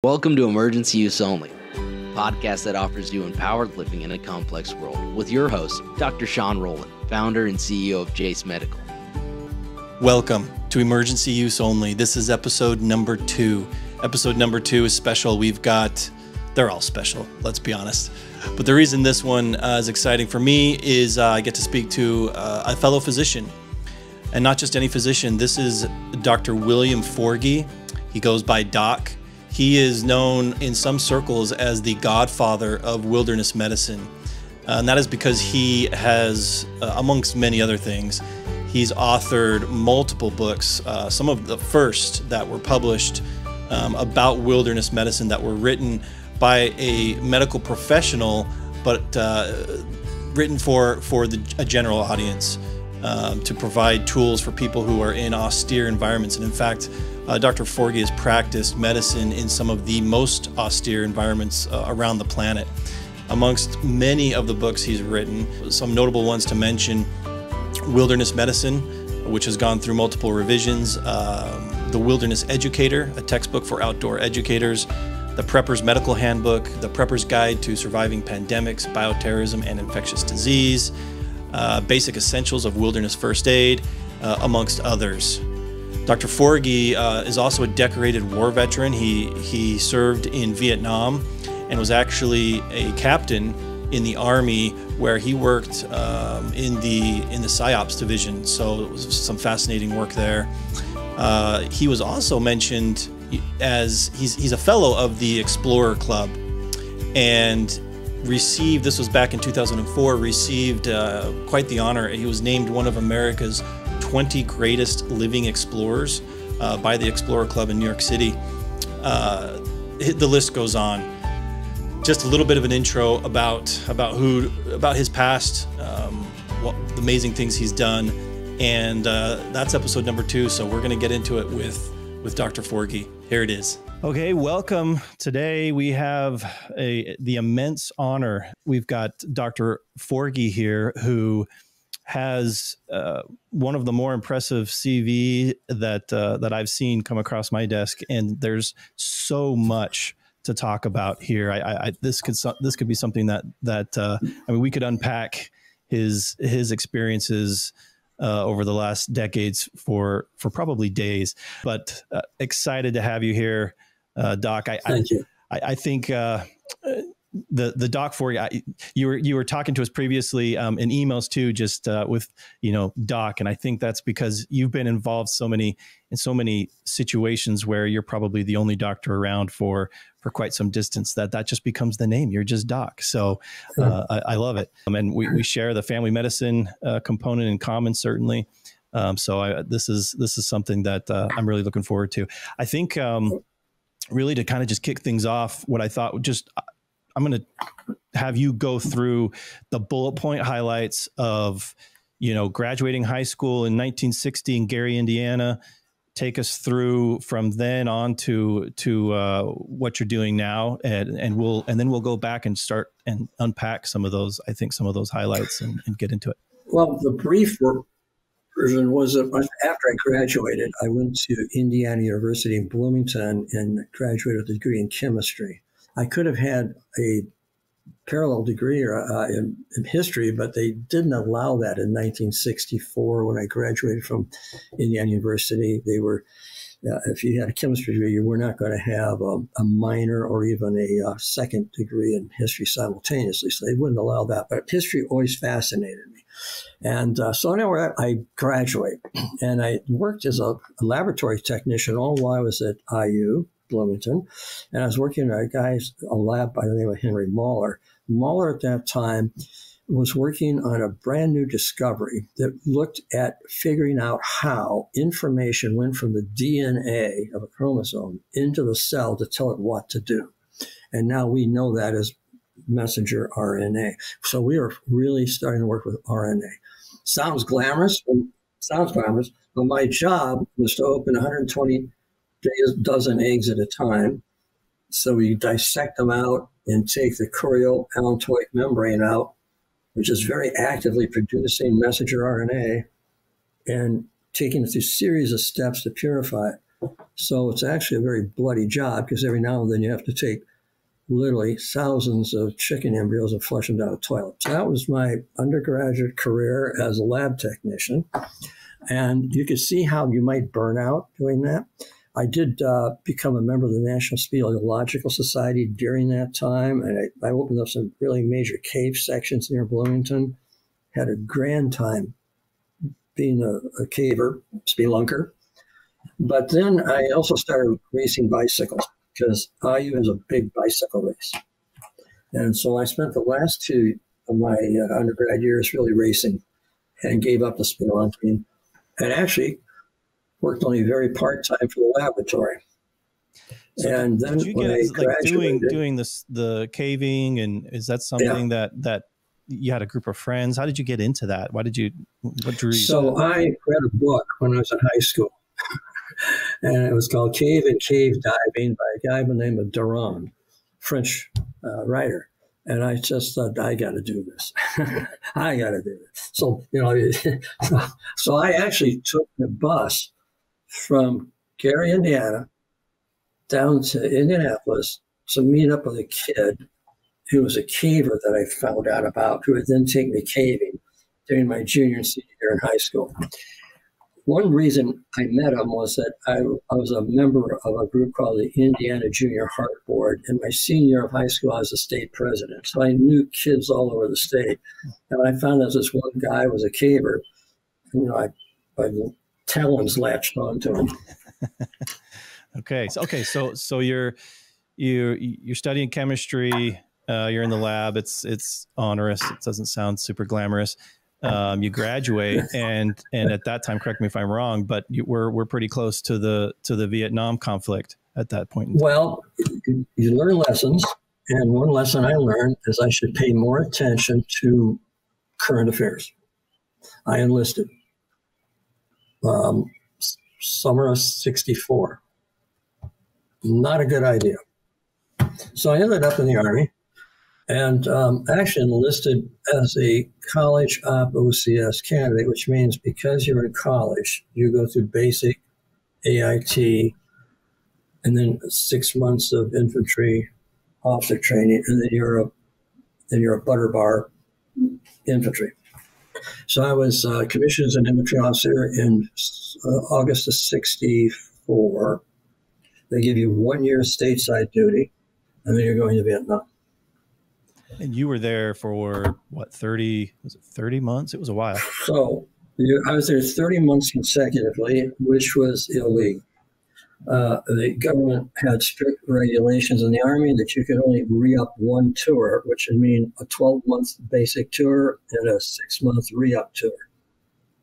Welcome to Emergency Use Only, a podcast that offers you empowered living in a complex world with your host, Dr. Shawn Rowland, founder and CEO of Jace Medical. Welcome to Emergency Use Only. This is episode number 2. Episode number 2 is special. They're all special, let's be honest. But the reason this one is exciting for me is I get to speak to a fellow physician. And not just any physician. This is Dr. William Forgey. He goes by Doc. He is known in some circles as the godfather of wilderness medicine. And that is because he has, amongst many other things, he's authored multiple books, some of the first that were published about wilderness medicine that were written by a medical professional, but written for a general audience to provide tools for people who are in austere environments. And in fact, Dr. Forgey has practiced medicine in some of the most austere environments around the planet. Amongst many of the books he's written, some notable ones to mention: Wilderness Medicine, which has gone through multiple revisions, The Wilderness Educator, a textbook for outdoor educators, The Prepper's Medical Handbook, The Prepper's Guide to Surviving Pandemics, Bioterrorism, and Infectious Disease, Basic Essentials of Wilderness First Aid, amongst others. Dr. Forgey is also a decorated war veteran. He served in Vietnam and was actually a captain in the Army, where he worked in the PSYOPs division. So it was some fascinating work there. He was also mentioned as he's a fellow of the Explorer Club, and received, this was back in 2004, received quite the honor. He was named one of America's 20 greatest living explorers by the Explorer Club in New York City. The list goes on. Just a little bit of an intro about his past, what the amazing things he's done, and that's episode number 2. So we're going to get into it with Dr. Forgey. Here it is. Okay, welcome. Today we have the immense honor. We've got Dr. Forgey here, who has one of the more impressive CV that I've seen come across my desk, and there's so much to talk about here. This could be something that we could unpack his experiences over the last decades for probably days. But excited to have you here, Doc. Thank you. I think the Doc Forgey, you were talking to us previously in emails too, just with Doc, and I think that's because you've been involved in so many situations where you're probably the only doctor around for quite some distance, that just becomes the name. You're just Doc. So I love it, and we share the family medicine component in common, certainly. So this is something that I'm really looking forward to. I think really to kind of just kick things off, what I thought I'm going to have you go through the bullet point highlights of, graduating high school in 1960 in Gary, Indiana. Take us through from then on to what you're doing now, and then we'll go back and start and unpack some of those highlights and get into it. Well, the brief version was that after I graduated, I went to Indiana University in Bloomington and graduated with a degree in chemistry. I could have had a parallel degree in history, but they didn't allow that in 1964 when I graduated from Indiana University. They were, if you had a chemistry degree, you were not going to have a minor or even a second degree in history simultaneously. So they wouldn't allow that. But history always fascinated me. And so anyway, I graduate, and I worked as a laboratory technician all while I was at IU. Bloomington, and I was working at a lab by the name of Henry Mahler. Mahler at that time was working on a brand new discovery that looked at figuring out how information went from the DNA of a chromosome into the cell to tell it what to do. And now we know that as messenger RNA. So we are really starting to work with RNA. Sounds glamorous, but my job was to open 120 dozen eggs at a time. So we dissect them out and take the chorioallantoic membrane out, which is very actively producing messenger RNA, and taking it through a series of steps to purify it. So it's actually a very bloody job because every now and then you have to take literally thousands of chicken embryos and flush them down a toilet. So that was my undergraduate career as a lab technician. And you could see how you might burn out doing that. I did become a member of the National Speleological Society during that time, and I opened up some really major cave sections near Bloomington. Had a grand time being a caver, spelunker. But then I also started racing bicycles because IU has a big bicycle race. And so I spent the last two of my undergrad years really racing and gave up the spelunking and actually worked only very part-time for the laboratory. So and then did you get like doing this, the caving, and is that something that you had a group of friends? How did you get into that? What drew you? So I read a book when I was in high school, and it was called Cave and Cave Diving by a guy by the name of Durand, French writer. And I just thought, I got to do this. I got to do it. So, so I actually took the bus from Kerry, Indiana, down to Indianapolis to meet up with a kid who was a caver that I found out about, who would then take me caving during my junior and senior year in high school. One reason I met him was that I was a member of a group called the Indiana Junior Heart Board. In my senior year of high school, I was the state president. So I knew kids all over the state. And when I found out this one guy was a caver, my talons latched onto him. So you're studying chemistry. You're in the lab. It's onerous. It doesn't sound super glamorous. You graduate, and at that time, correct me if I'm wrong, but we're pretty close to the Vietnam conflict at that point. Well, you learn lessons, and one lesson I learned is I should pay more attention to current affairs. I enlisted summer of '64. Not a good idea. So I ended up in the Army. And actually enlisted as a college op OCS candidate, which means because you're in college, you go through basic AIT, and then 6 months of infantry officer training, and then you're a butter bar infantry. So I was commissioned as an infantry officer in August of '64. They give you 1 year stateside duty, and then you're going to Vietnam. And you were there for what, 30 months? It was a while. So I was there 30 months consecutively, which was illegal. The government had strict regulations in the Army that you could only re-up one tour, which would mean a 12-month basic tour and a 6-month re-up tour.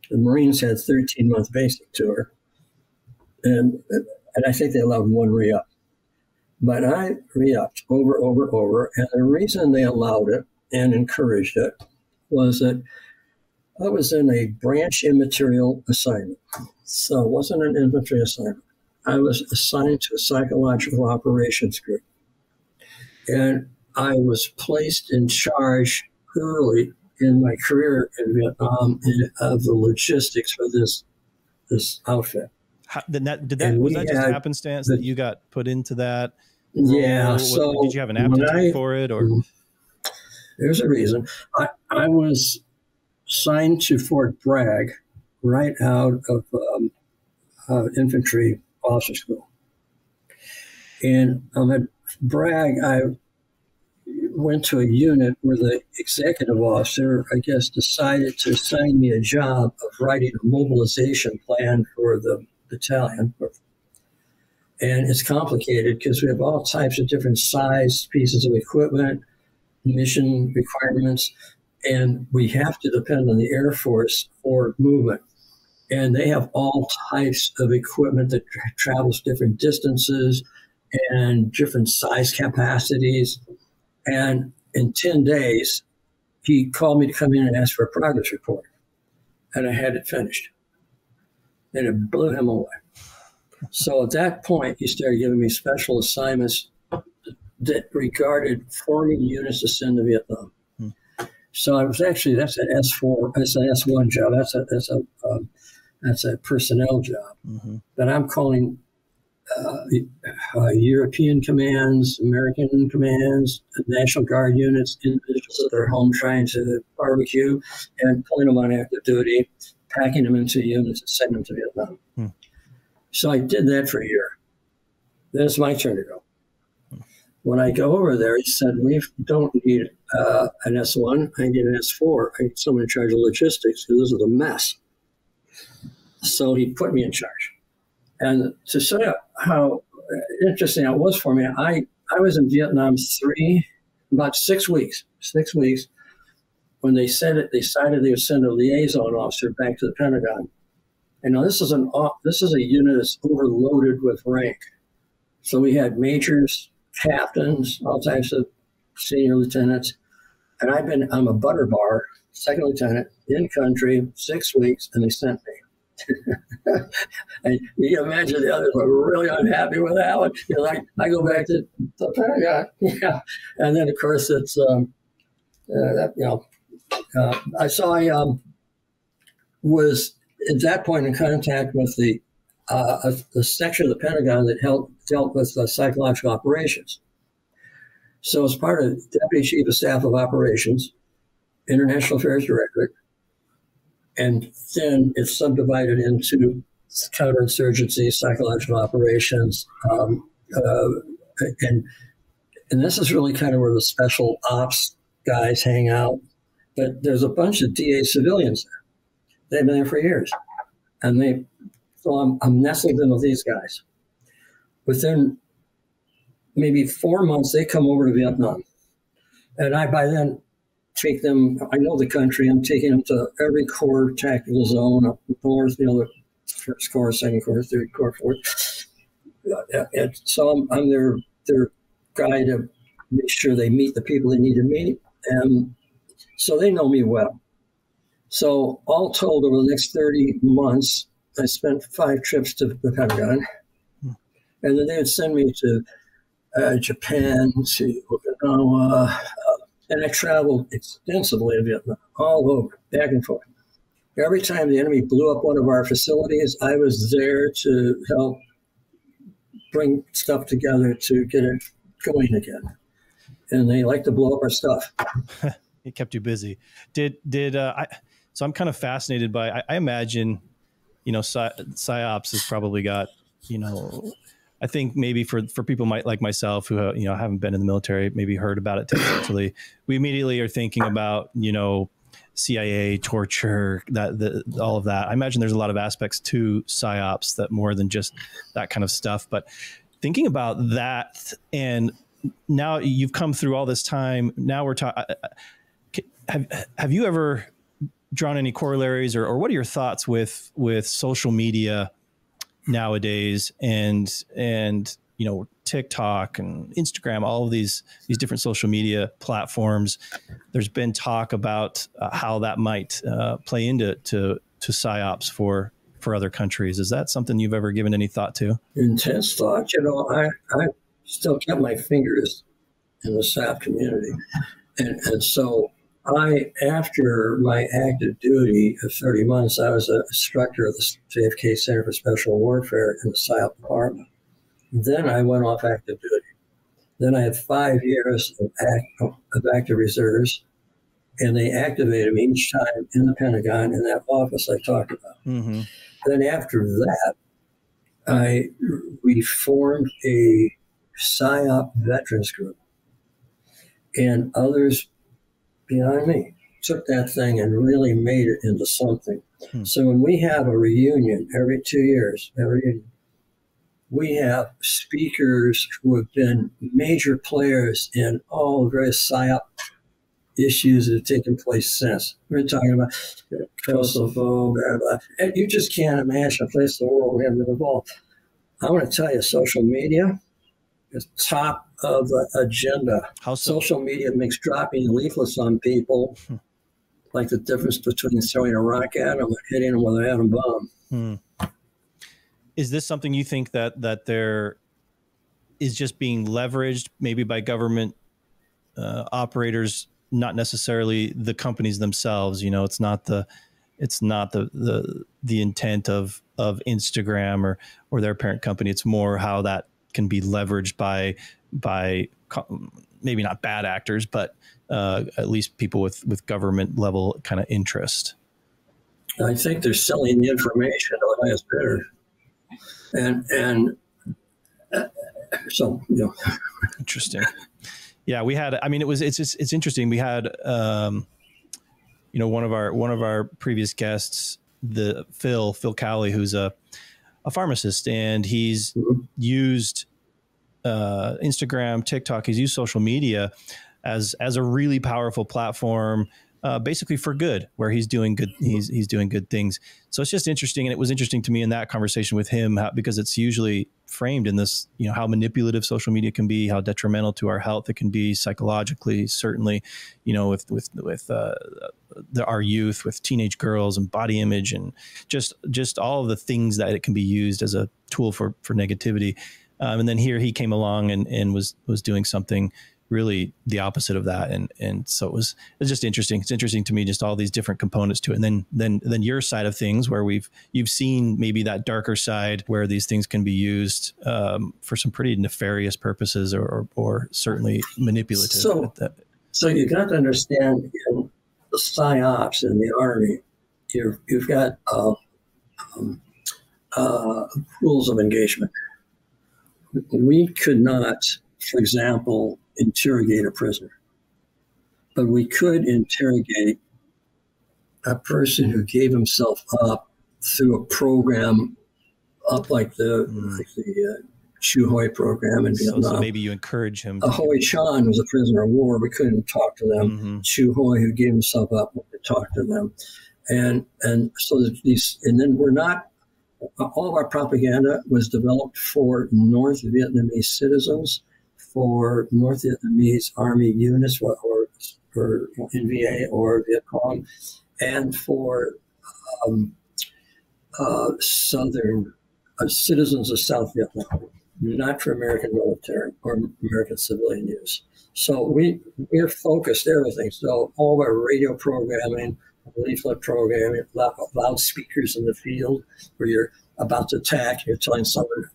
The Marines had 13-month basic tour, and I think they allowed one re-up. But I re-upped over, and the reason they allowed it and encouraged it was that I was in a branch immaterial assignment. So it wasn't an infantry assignment. I was assigned to a psychological operations group. And I was placed in charge early in my career in Vietnam of the logistics for this outfit. Was that just happenstance that you got put into that? Yeah. So did you have an aptitude for it, or? There's a reason. I was signed to Fort Bragg right out of infantry officer school, and at Bragg I went to a unit where the executive officer, I guess, decided to assign me a job of writing a mobilization plan for the battalion. And it's complicated because we have all types of different size pieces of equipment, mission requirements, and we have to depend on the Air Force for movement. And they have all types of equipment that travels different distances and different size capacities. And in 10 days, he called me to come in and ask for a progress report. And I had it finished. And it blew him away. So at that point, he started giving me special assignments that regarded forming units to send to Vietnam. So I was actually, that's an S4, that's an S1 job. That's a personnel job. But I'm calling European commands, American commands, National Guard units, individuals at their home trying to barbecue, and pulling them on active duty, packing them into units and sending them to Vietnam. So I did that for a year. Then it's my turn to go. When I go over there, he said, we don't need an S1, I need an S4. I need someone in charge of logistics because this is a mess. So he put me in charge. And to show you how interesting it was for me, I was in Vietnam about 6 weeks. 6 weeks when they decided they would send a liaison officer back to the Pentagon. And now this is a unit that's overloaded with rank. So we had majors, captains, all types of senior lieutenants. And I'm a butter bar, second lieutenant, in country, 6 weeks, and they sent me. And you can imagine the others were really unhappy with that one. I go back to the Pentagon, yeah. And then, of course, it's I was at that point in contact with the section of the Pentagon that dealt with psychological operations. So, as part of Deputy Chief of Staff of Operations, International Affairs Directorate, and then it's subdivided into counterinsurgency, psychological operations, and this is really kind of where the special ops guys hang out. But there's a bunch of DA civilians there. They've been there for years, and so I'm nestled in with these guys. Within maybe 4 months, they come over to Vietnam, and by then take them. I know the country. I'm taking them to every corps tactical zone up north. The first corps, second corps, third corps, fourth. And so I'm their guy to make sure they meet the people they need to meet, and so they know me well. So all told, over the next 30 months, I spent 5 trips to the Pentagon, and then they would send me to Japan, to Okinawa. And I traveled extensively in Vietnam, all over, back and forth. Every time the enemy blew up one of our facilities, I was there to help bring stuff together to get it going again. And they like to blow up our stuff. It kept you busy. So I'm kind of fascinated by, I imagine, PsyOps has probably got, I think maybe for people like myself who haven't been in the military, maybe heard about it tangentially, we immediately are thinking about CIA, torture, all of that. I imagine there's a lot of aspects to PsyOps that more than just that kind of stuff. But thinking about that, and now you've come through all this time. Now we're talking. Have you ever drawn any corollaries, or what are your thoughts with social media nowadays, and TikTok and Instagram, all of these different social media platforms? There's been talk about how that might play into PsyOps for other countries. Is that something you've ever given any thought to? Intense thought. I still kept my fingers in the SAP community, and so after my active duty of 30 months, I was an instructor at the JFK Center for Special Warfare in the PSYOP department. Then I went off active duty. Then I had 5 years of active reserves, and they activated me each time in the Pentagon in that office I talked about. Mm-hmm. Then after that, we formed a PSYOP veterans group, and others beyond me took that thing and really made it into something. So when we have a reunion every 2 years, we have speakers who have been major players in all the various PSYOP issues that have taken place since. We're talking about Kosovo, blah, blah. And you just can't imagine a place in the world we haven't been involved. I want to tell you, social media is top of the agenda. How so? Social media makes dropping leaflets on people like the difference between throwing a rock at them and hitting them with an atom bomb. Is this something you think that there is just being leveraged maybe by government operators, not necessarily the companies themselves? It's not the It's not the intent of Instagram or their parent company. It's more how that can be leveraged by maybe not bad actors, but at least people with government level kind of interest. I think they're selling the information to the highest bidder, and so Interesting. Yeah, we had. I mean, it's interesting. We had one of our previous guests, the Phil Cowley, who's a pharmacist, and he's used Instagram, TikTok. He's used social media as a really powerful platform, basically for good, where he's doing good. He's doing good things. So it's just interesting, and it was interesting to me in that conversation with him because it's usually framed in this, how manipulative social media can be, how detrimental to our health it can be psychologically, certainly, with our youth, with teenage girls and body image and just all of the things that it can be used as a tool for negativity. And then here he came along and was doing something really the opposite of that. And so it's just interesting. It's interesting to me, just all these different components to it. And then your side of things, where you've seen maybe that darker side where these things can be used for some pretty nefarious purposes or certainly manipulative. So you got to understand, in the psyops in the Army, you've got rules of engagement. We could not, for example, interrogate a prisoner, but we could interrogate a person who gave himself up through a program up like the Chu Hoi program in Vietnam. So maybe you encourage him. Hoi Chan was a prisoner of war. We couldn't talk to them. Mm-hmm. Chu Hoi, who gave himself up, we could talk to them. And so these, and then we're not, all of our propaganda was developed for North Vietnamese citizens, for North Vietnamese Army units, or NVA or Viet Cong, and for Southern citizens of South Vietnam, not for American military or American civilian use. So we're focused everything. So all of our radio programming, leaflet programming, loudspeakers in the field where you're about to attack, you're telling someone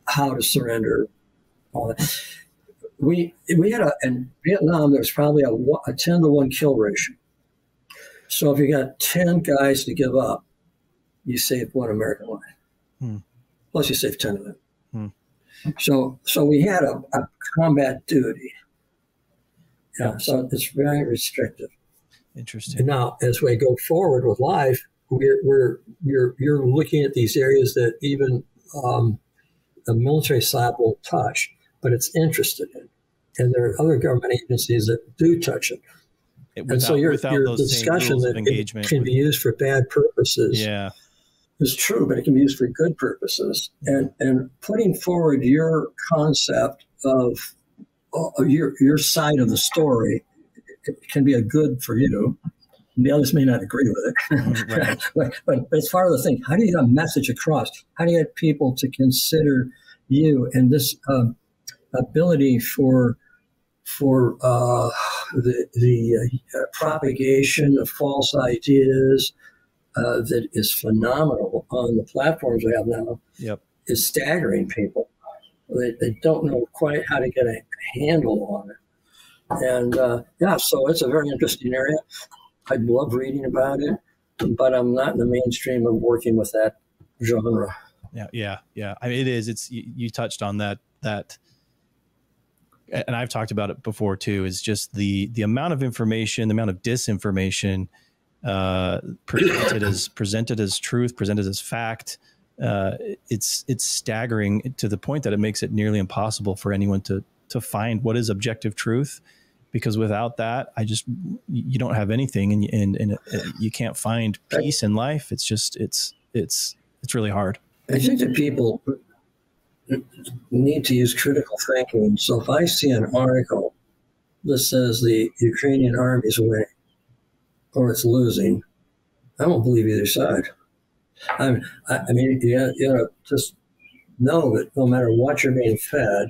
how to surrender. All that. We had in Vietnam, there was probably a 10-to-1 kill ratio. So if you got 10 guys to give up, you saved one American life. Plus you saved 10 of them. So we had a combat duty. Yeah, so it's very restrictive. Interesting. And now, as we go forward with life, you're looking at these areas that even the military side won't touch, but it's interested in. And there are other government agencies that do touch it. And so your discussion that it can be used for bad purposes is true, but it can be used for good purposes. And putting forward your concept of your side of the story, it can be a good for you. The others may not agree with it. Right. but it's part of the thing. How do you get a message across? How do you get people to consider you and this ability for the propagation of false ideas that is phenomenal on the platforms we have now? Is staggering people. They don't know quite how to get a handle on it. And so it's a very interesting area. I love reading about it, but I'm not in the mainstream of working with that genre. Yeah. I mean, it is. It's you touched on that, and I've talked about it before too. Is just the amount of information, the amount of disinformation presented as truth, presented as fact. It's staggering to the point that it makes it nearly impossible for anyone to find what is objective truth. Because without that, you don't have anything, and you can't find peace in life. It's just it's really hard. I think that people need to use critical thinking. So if I see an article that says the Ukrainian army is winning or it's losing, I won't believe either side. I mean, you gotta just know that no matter what you're being fed,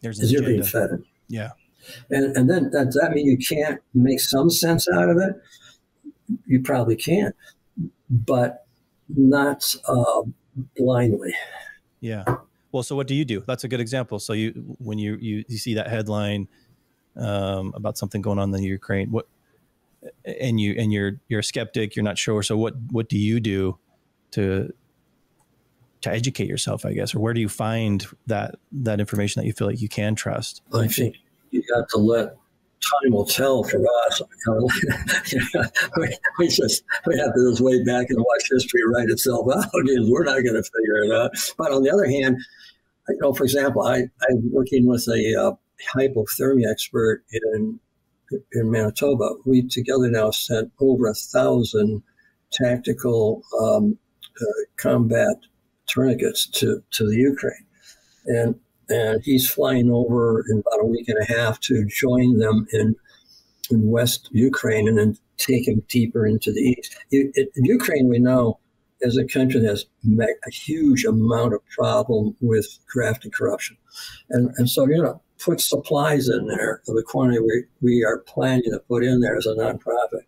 you're being fed. Yeah. And then does that mean you can't make some sense out of it? You probably can't. but not blindly. Yeah. Well, so what do you do? That's a good example. So when you see that headline about something going on in the Ukraine, and you're a skeptic, you're not sure. So what do you do to educate yourself, I guess, or where do you find that information that you feel like you can trust? I think you got to let time will tell for us. We have to just wait back and watch history write itself out. We're not going to figure it out. But on the other hand, for example, I'm working with a hypothermia expert in Manitoba. We together now sent over 1,000 tactical combat tourniquets to the Ukraine, and he's flying over in about a week and a half to join them in West Ukraine and then take him deeper into the east. Ukraine, we know, is a country that has a huge amount of problem with graft and corruption, and so put supplies in there of the quantity we are planning to put in there as a nonprofit.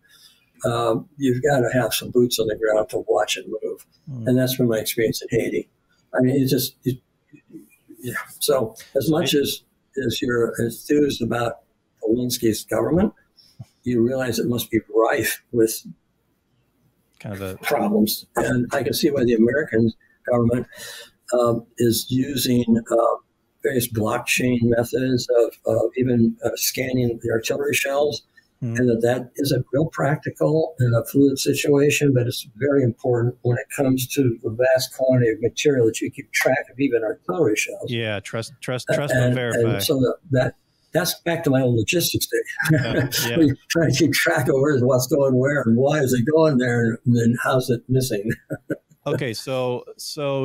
You've got to have some boots on the ground to watch it move. And that's been my experience in Haiti. I mean, so as much as you're enthused about Zelensky's government, you realize it must be rife with kind of problems. And I can see why the American government is using various blockchain methods of even scanning the artillery shells. And that isn't real practical in a fluid situation, but it's very important when it comes to the vast quantity of material that you keep track of, even artillery shells. Yeah, trust but verify. And so that's back to my old logistics day. Yeah. We try to keep track of what's going where and why is it going there, and then how's it missing. Okay, so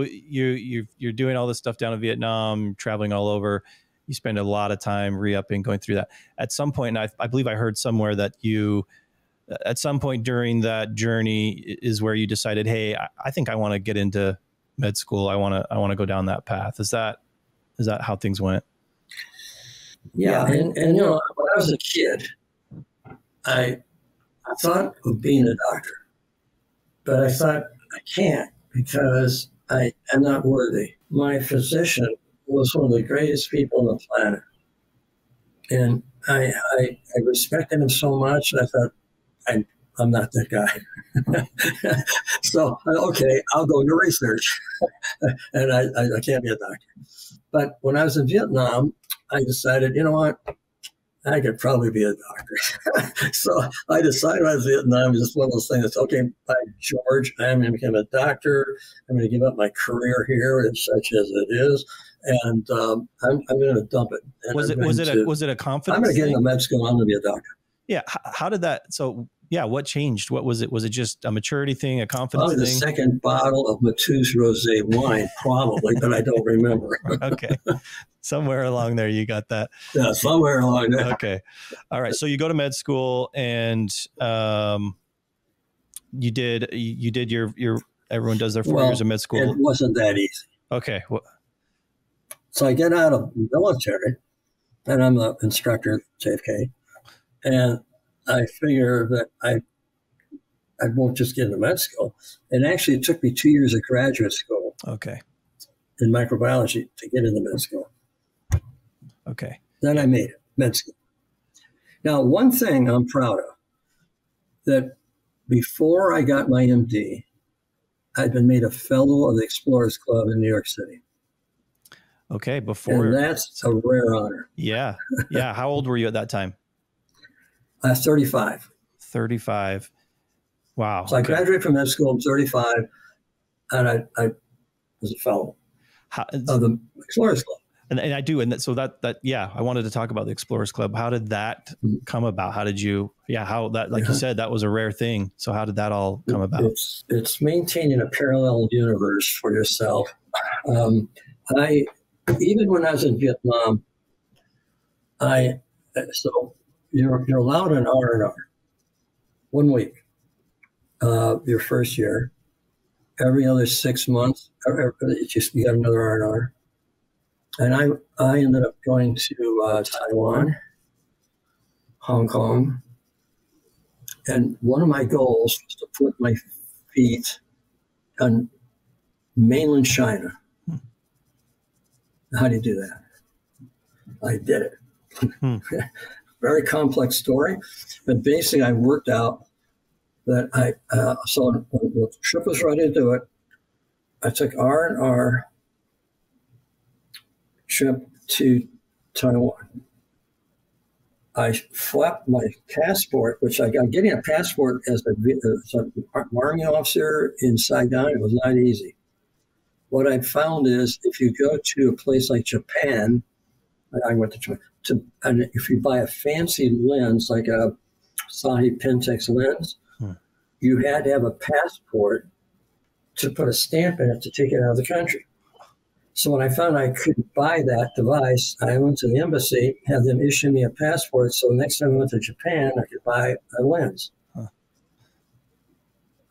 you're doing all this stuff down in Vietnam, traveling all over. You spend a lot of time re-upping, going through that. At some point, and I believe I heard somewhere that at some point during that journey is where you decided, hey, I think I want to get into med school. I want to go down that path. Is that how things went? Yeah, and when I was a kid, I thought of being a doctor, but I thought I can't because I am not worthy. My physician was one of the greatest people on the planet. And I respected him so much, and I thought, I'm not that guy. So, okay, I'll go into research. And I can't be a doctor. But when I was in Vietnam, I decided, you know what? I could probably be a doctor. So I decided when I was in Vietnam, it was just one of those things that's, okay, by George, I'm going to become a doctor. I'm going to give up my career here, such as it is. And I'm going to dump it. And was it a confidence? I'm going to get into med school. I'm going to be a doctor. Yeah. How did that? So yeah, what changed? What was it? Was it just a maturity thing, a confidence Probably thing? The second bottle of Matou's Rosé wine, probably, but I don't remember. Okay, somewhere along there you got that. Yeah, somewhere along there. Okay, all right. So you go to med school, and you did your everyone does their 4 years of med school. It wasn't that easy. Okay. So I get out of the military, and I'm the instructor at JFK, and I figure that I won't just get into med school. And actually, it took me 2 years of graduate school. Okay. In microbiology to get into med school. Okay. Then I made it, med school. Now, one thing I'm proud of, that before I got my MD, I'd been made a fellow of the Explorers Club in New York City. Okay, before. And that's a rare honor. Yeah. Yeah. How old were you at that time? 35. 35. Wow. So I graduated from med school. I'm 35, and I was a fellow of the Explorers Club. And I do. And so that, yeah, I wanted to talk about the Explorers Club. How did that come about? How did you, how that, like you said, that was a rare thing. So how did that all come about? It's maintaining a parallel universe for yourself. Even when I was in Vietnam, so you're allowed an R&R 1 week, your first year. Every other 6 months, you got another R&R. And I ended up going to Taiwan, Hong Kong, and one of my goals was to put my feet on mainland China. How do you do that? I did it. Very complex story, but basically I worked out that so when the trip was ready to do it, I took R&R trip to Taiwan. I flapped my passport, which I got getting a passport as an army officer in Saigon. It was not easy. What I found is if you go to a place like Japan, I went to Japan, and if you buy a fancy lens like a Sahi Pentax lens, you had to have a passport to put a stamp in it to take it out of the country. So when I found I couldn't buy that device, I went to the embassy, had them issue me a passport. So the next time I went to Japan, I could buy a lens.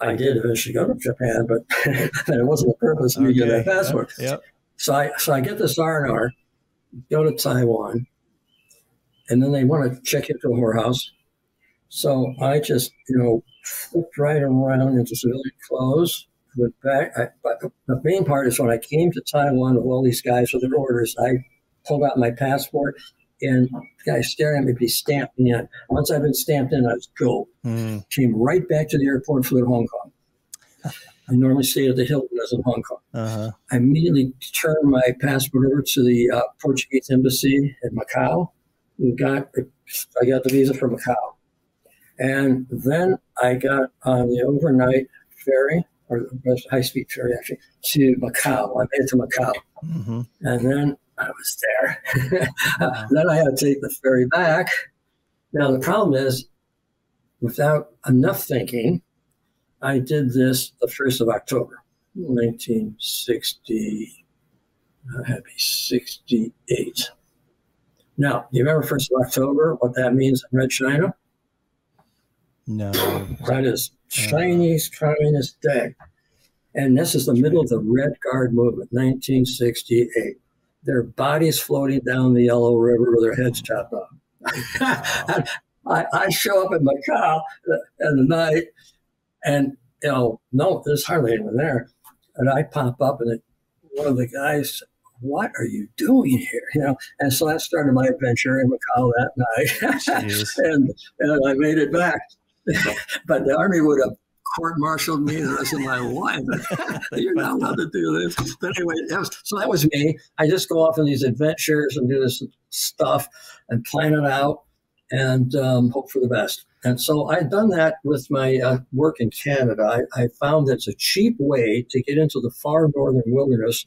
I did eventually go to Japan, but it wasn't the purpose of me getting a passport. Yep. So I get this R&R, go to Taiwan, and then they want to check into a whorehouse. So I just, flipped right around into civilian clothes. Went back. But the main part is when I came to Taiwan with all these guys with their orders, I pulled out my passport, and the guy staring at me, but he stamped me in. Once I've been stamped in, I was cool. Came right back to the airport, flew to Hong Kong. I normally stayed at the Hilton as in Hong Kong. I immediately turned my passport over to the Portuguese embassy in Macau. I got the visa for Macau. And then I got on the overnight ferry, or high-speed ferry, actually, to Macau. I made it to Macau. And then I was there. Then I had to take the ferry back. Now, the problem is, without enough thinking, I did this the 1st of October, 1960, I had to be 68. Now, you remember 1st of October, what that means in Red China? No. That is Chinese Communist Day. And this is the middle of the Red Guard movement, 1968. Their bodies floating down the Yellow River with their heads chopped off. I show up at Macau at the night, and, no, there's hardly anyone there. And I pop up, and one of the guys said, "What are you doing here?" And so I started my adventure in Macau that night. and I made it back. But the Army would have court-martialed me the rest of my life. You're not allowed to do this. But anyway, that was me. I just go off on these adventures and do this stuff and plan it out and hope for the best. And so I've done that with my work in Canada. I found it's a cheap way to get into the far northern wilderness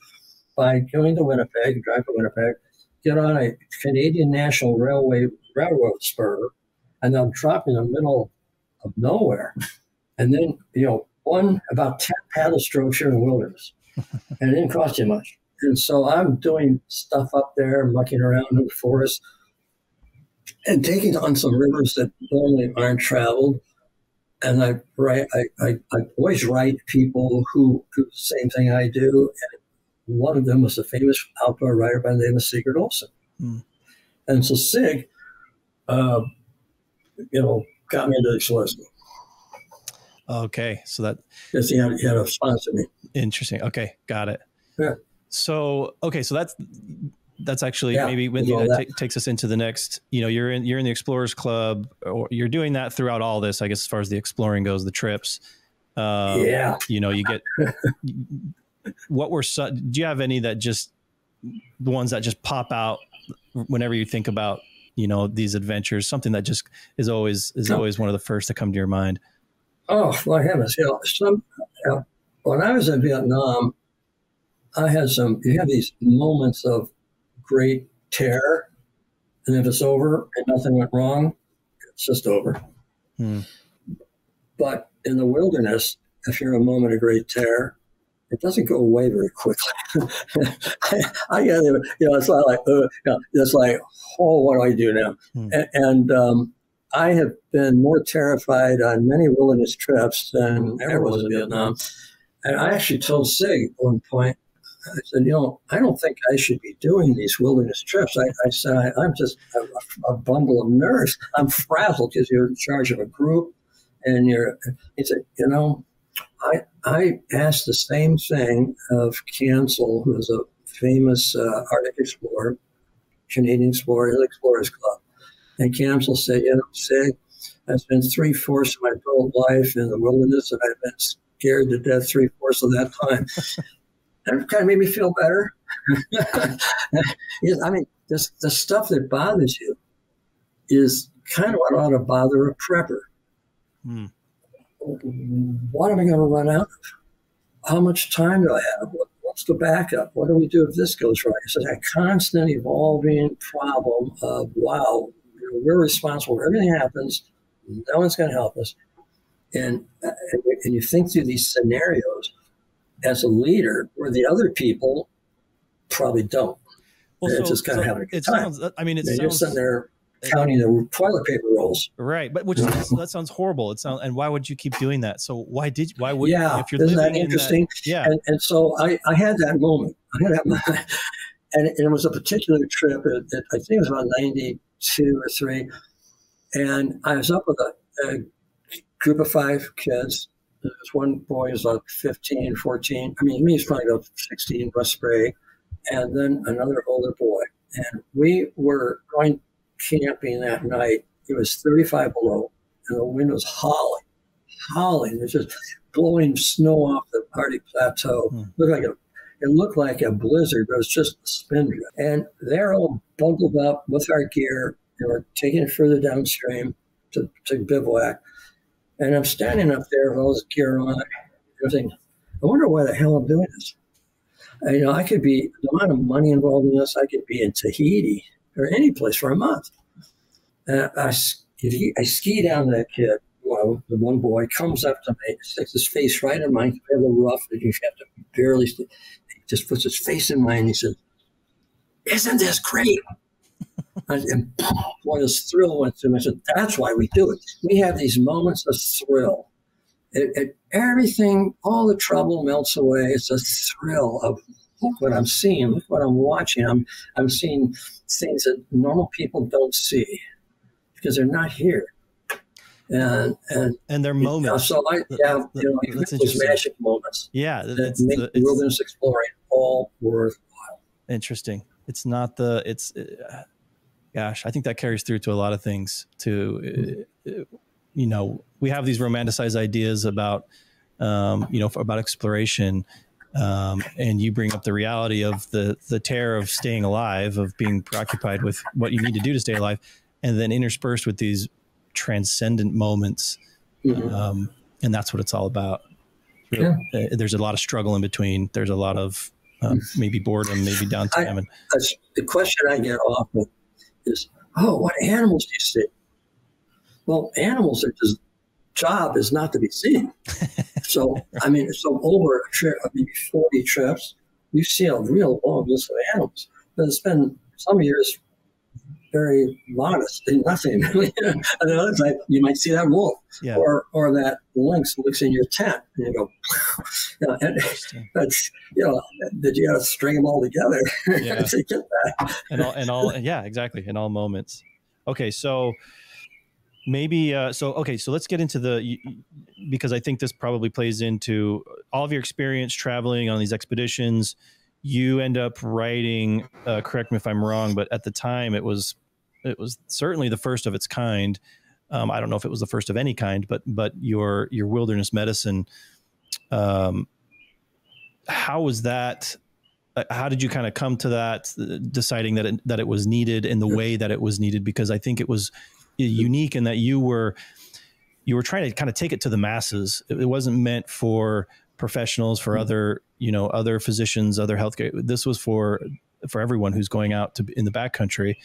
by going to Winnipeg, drive to Winnipeg, get on a Canadian National Railway railroad spur, and then drop in the middle of nowhere. And then, about 10 paddle strokes here in the wilderness. And it didn't cost you much. And so I'm doing stuff up there, mucking around in the forest, and taking on some rivers that normally aren't traveled. And I always write people who do the same thing I do. And one of them was a famous outdoor writer by the name of Sigurd Olsen. And so Sig, got me into exploring. Okay, so that because he had to sponsor me. Interesting. Okay, got it. Yeah. So that's actually maybe when that takes us into the next. You're in the Explorers Club, or you're doing that throughout all this, I guess, as far as the exploring goes, the trips. You get what were do you have any that just the ones that just pop out whenever you think about these adventures? Something that just is always one of the first to come to your mind. Oh, my heavens. When I was in Vietnam, you have these moments of great terror. And if it's over and nothing went wrong, it's just over. But in the wilderness, if you're in a moment of great terror, it doesn't go away very quickly. I get it. It's not like, it's like, oh, what do I do now? And I have been more terrified on many wilderness trips than ever was in Vietnam. And I actually told Sig at one point, I said, I don't think I should be doing these wilderness trips. I said, I'm just a bundle of nerves. I'm frazzled because you're in charge of a group. And he said, I asked the same thing of Cancel, who is a famous Arctic explorer, Canadian explorer, Hill Explorers Club. And Cancel said, Sig, I spent 3/4 of my adult life in the wilderness, and I've been scared to death 3/4 of that time. And it kind of made me feel better. I mean, the stuff that bothers you is kind of what ought to bother a prepper. Hmm. What am I going to run out of? How much time do I have? What's the backup? What do we do if this goes right? It's a constant evolving problem of, wow, we're responsible for everything happens. No one's going to help us. And you think through these scenarios as a leader where the other people probably don't. Well, they're just kind of having a good time. You're sitting there counting the toilet paper rolls. Right. But that sounds horrible. And why would you keep doing that? So why would you, if you're isn't living that interesting? And so I had that moment. And it was a particular trip. I think it was about 92 or 3. And I was up with a group of 5 kids. There was one boy who was about 15, 14. I mean, he's probably about 16, West Spray. And then another older boy. And we were going camping that night. It was 35 below, and the wind was howling. It was just blowing snow off the Arctic plateau. It looked like a blizzard, but it was just a spin drift. And they're all bundled up with our gear, and we're taking it further downstream to bivouac. And I'm standing up there with all this gear on, and I'm thinking, I wonder why the hell I'm doing this. I could be, the amount of money involved in this, I could be in Tahiti or any place for a month. And I ski down to that kid. Well, the one boy comes up to me, sticks his face right in mine. A little rough, and you have to barely. He just puts his face in mine. And he says, "Isn't this great?" And boy, this thrill went through me. I said, "That's why we do it. We have these moments of thrill. Everything, all the trouble melts away. It's a thrill of look what I'm seeing, look what I'm watching. I'm seeing things that normal people don't see because they're not here." And they're moments. So those magic moments. Yeah, that make wilderness exploring all worthwhile. Interesting. It's not gosh, I think that carries through to a lot of things. We have these romanticized ideas about, about exploration. And you bring up the reality of the terror of staying alive, of being preoccupied with what you need to do to stay alive, and then interspersed with these transcendent moments. Mm-hmm. And that's what it's all about. Really, there's a lot of struggle in between. There's a lot of maybe boredom, maybe downtime. The question I get often is, what animals do you see? Well, animals are just job is not to be seen. So over a trip, maybe 40 trips, you see a real long list of animals. But it's been some years very modest, nothing. And other times you might see that wolf or that lynx looks in your tent, and you go, that's that you got to string them all together to get that. And exactly, in all moments. Okay, so. Maybe, so let's get into because I think this probably plays into all of your experience traveling on these expeditions. You end up writing, correct me if I'm wrong, but at the time it was certainly the first of its kind. I don't know if it was the first of any kind, but your wilderness medicine, how was that? How did you kind of come to that, deciding that it was needed in the way that it was needed? Because I think it was unique in that you were trying to kind of take it to the masses. It wasn't meant for professionals, for other physicians, other healthcare. This was for everyone who's going out in the backcountry.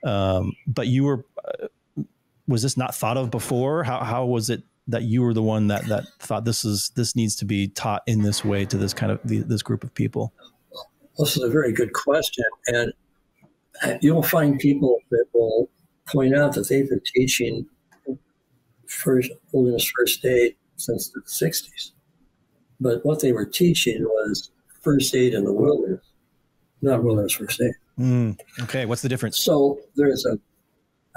But was this not thought of before? How was it that you were the one that thought this needs to be taught in this way to this kind of this group of people? This is a very good question. And you'll find people that will point out that they've been teaching wilderness first aid since the 60s. But what they were teaching was first aid in the wilderness, not wilderness first aid. Okay, what's the difference? So there's a